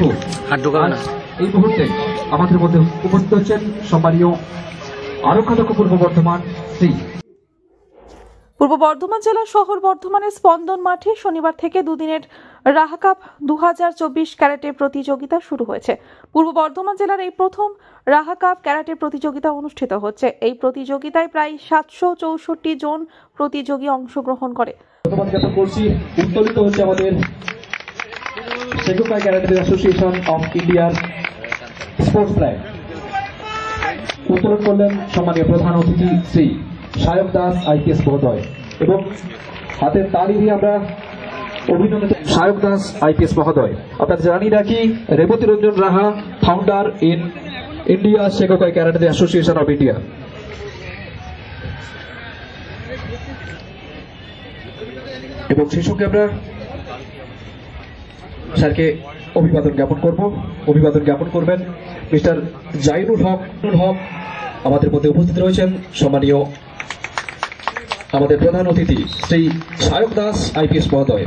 কিন্তু এই মুহূর্তে আমাদের মধ্যে উপস্থিত হচ্ছেন সম্মানীয় আরক্ষাধ্যক্ষ পূর্ব বর্ধমান শ্রী। পূর্ব বর্ধমান জেলার শহর বর্ধমানের স্পন্দন মাঠে শনিবার থেকে দুদিনের রাহা কাপ 2024 ক্যারাটে প্রতিযোগিতা শুরু হয়েছে। পূর্ব বর্ধমান জেলার এই প্রথম রাহা কাপ ক্যারাটে প্রতিযোগিতা অনুষ্ঠিত হচ্ছে। এই প্রতিযোগিতায় প্রায় 764 জন প্রতিযোগী অংশগ্রহণ করে। উত্তোলিত হচ্ছে আমাদের সেগোকাই ক্যারাটে অ্যাসোসিয়েশন অফ ইন্ডিয়ার স্পোর্টস ফ্ল্যাগ। উত্তোলন করলেন সম্মানীয় প্রধান অতিথি শ্রী সায়ক দাস আইপিএস মহোদয়, এবং হাতের তালি দিয়ে আমরা অভিনন্দন সায়ক দাস আইপিএস মহোদয়। আপনাদের জানিয়ে রাখি, Rebati Ranjan Raha, founder in India Segokai Karate Association of India. এবং সেই সঙ্গে আমরা স্যারকে অভিবাদন জ্ঞাপন করবেন মিস্টার জাইনুল হক। আমাদের মধ্যে উপস্থিত রয়েছেন সম্মানীয় আমাদের প্রধান অতিথি শ্রী সায়ক দাস আইপিএস মহোদয়,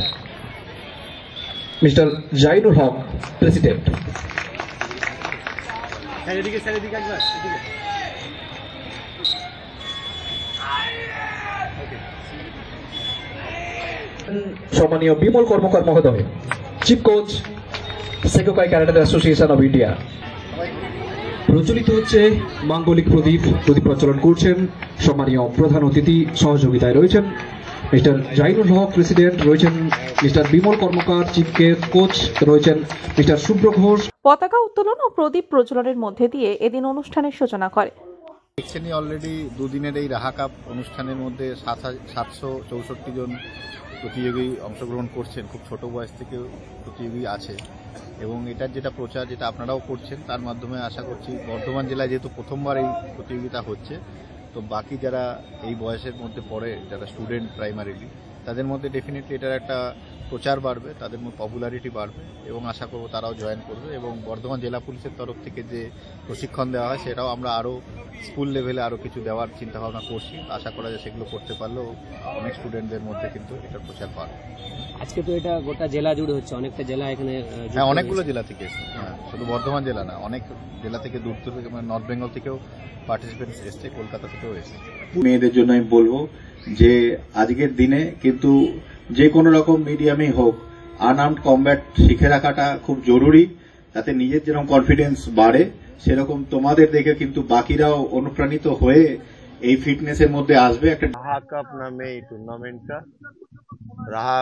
মিস্টার জাইনুল হক, প্রেসিডেন্ট। সম্মানীয় বিমল কর্মকার মহোদয়, chief coach Segokai Karate Association of India. প্রচলিত হচ্ছে মাঙ্গলিক প্রদীপ প্রজ্বলন করছেন সম্মানীয় প্রধান অতিথি। সহযোগিতায় রয়েছেন মিস্টার জাইনুল হক, প্রেসিডেন্ট, রয়েছেন মিস্টার বিমল কর্মকার, চিফ কোচ, রয়েছেন মিস্টার শুভ্র ঘোষ। পতাকা উত্তোলন ও প্রদীপ প্রজ্বলনের মধ্যে দিয়ে এদিন অনুষ্ঠানের সূচনা করে। অলরেডি দুদিনের এই রাহা কাপ অনুষ্ঠানের মধ্যে 764 জন প্রতিযোগী অংশগ্রহণ করছেন। খুব ছোট বয়স থেকে প্রতিযোগী আছে, এবং এটার যেটা প্রচার, যেটা আপনারাও করছেন, তার মাধ্যমে আশা করছি বর্ধমান জেলায় যেহেতু প্রথমবার এই প্রতিযোগিতা হচ্ছে, তো বাকি যারা এই বয়সের মধ্যে পড়ে, যারা স্টুডেন্ট প্রাইমারিলি, তাদের মধ্যে ডেফিনেটলি এটার একটা প্রচার বাড়বে, তাদের মধ্যে পপুলারিটি বাড়বে, এবং আশা করব তারাও জয়েন করবে। এবং বর্ধমান জেলা পুলিশের তরফ থেকে যে প্রশিক্ষণ দেওয়া হয়, সেটাও আমরা আরও স্কুল লেভেলে আরও কিছু দেওয়ার চিন্তাভাবনা করছি। আশা করা যায় সেগুলো করতে পারলেও অনেক স্টুডেন্টদের মধ্যে কিন্তু এটার প্রচার পাবে। আজকে তো এটা গোটা জেলা জুড়ে হচ্ছে, অনেকটা জেলা এখানে। হ্যাঁ, অনেকগুলো জেলা থেকে এসছে। হ্যাঁ, শুধু বর্ধমান জেলা না, অনেক জেলা থেকে, দূর থেকে, মানে নর্থ বেঙ্গল থেকেও পার্টিসিপেন্টস এসছে, কলকাতা থেকেও এসছে। মেয়েদের জন্য আমি বলবো যে আজকের দিনে কিন্তু যে কোনো রকম মিডিয়ামেই হোক, আনআর্মড কমব্যাট শিখে রাখাটা খুব জরুরি, তাতে নিজের যেরকম কনফিডেন্স বাড়ে, সেরকম তোমাদের দেখে কিন্তু বাকিরাও অনুপ্রাণিত হয়ে এই ফিটনেসের মধ্যে আসবে। একটা রাহা কাপ নামে এই টুর্নামেন্টটা, রাহা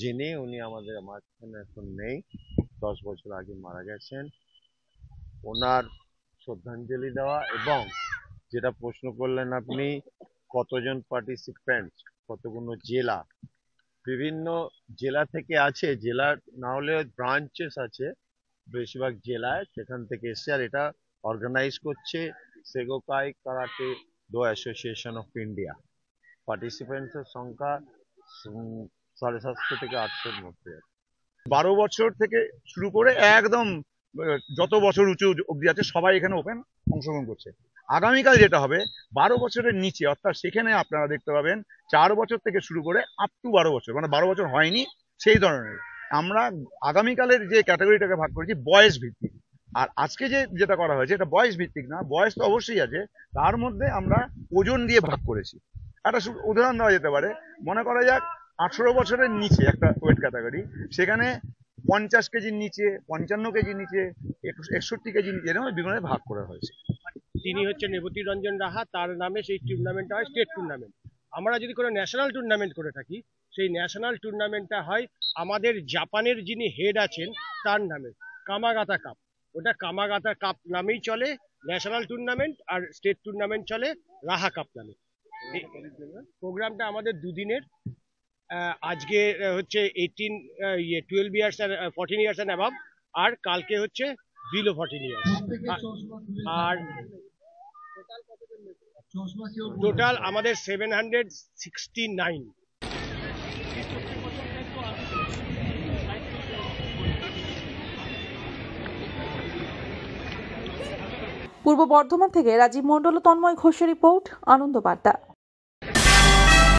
যিনি, উনি আমাদের মাঝখানে এখন নেই, 10 বছর আগে মারা গেছেন। ওনার শ্রদ্ধাঞ্জলি দেওয়া, এবং যেটা প্রশ্ন করলেন আপনি, কতজন পার্টিসিপেন্ট, কতগুলো জেলা, বিভিন্ন জেলা থেকে আছে, জেলা না হলে ব্রাঞ্চেস আছে বেশিরভাগ জেলায়, সেখান থেকে এসে। আর এটা অর্গানাইজ করছে Segokai Karate Do Association of India. পার্টিসিপেন্টসের সংখ্যা 750 থেকে 800-র মধ্যে। 12 বছর থেকে শুরু করে একদম যত বছর উঁচু অব্দি আছে, সবাই এখানে ওপেন অংশগ্রহণ করছে। আগামীকাল যেটা হবে 12 বছরের নিচে, অর্থাৎ সেখানে আপনারা দেখতে পাবেন 4 বছর থেকে শুরু করে আপ টু 12 বছর, মানে 12 বছর হয়নি সেই ধরনের। আমরা আগামীকালের যে ক্যাটাগরিটাকে ভাগ করেছি বয়স ভিত্তিক, আর আজকে যেটা করা হয়েছে এটা বয়স ভিত্তিক না, বয়স তো অবশ্যই আছে, তার মধ্যে আমরা ওজন দিয়ে ভাগ করেছি। একটা উদাহরণ দেওয়া যেতে পারে, মনে করা যাক 18 বছরের নিচে একটা ওয়েট ক্যাটাগরি, সেখানে 50 কেজির নিচে, 55 কেজির নিচে, 61 কেজির নিচে, এরকম বিভিন্ন ভাগ করা হয়েছে। তিনি হচ্ছেন রেবতী রঞ্জন রাহা, তার নামে সেই টুর্নামেন্টটা হয় স্টেট টুর্নামেন্ট। আমরা যদি কোনো ন্যাশনাল টুর্নামেন্ট করে থাকি, সেই ন্যাশনাল টুর্নামেন্টটা হয় আমাদের জাপানের যিনি হেড আছেন তার নামে, কামাগাতা কাপ। ওটা কামাগাতা কাপ নামেই চলে ন্যাশনাল টুর্নামেন্ট, আর স্টেট টুর্নামেন্ট চলে রাহা কাপ নামে। প্রোগ্রামটা আমাদের দুদিনের। আজকে হচ্ছে 12 ইয়ার্স আর 14 ইয়ার্স অ্যান্ড অ্যাবাভ, আর কালকে হচ্ছে বিলো 14 ইয়ার্স। আর টোটাল আমাদের 769। পূর্ব বর্ধমান থেকে রাজীব মণ্ডল ও তন্ময় ঘোষের রিপোর্ট, আনন্দ বার্তা।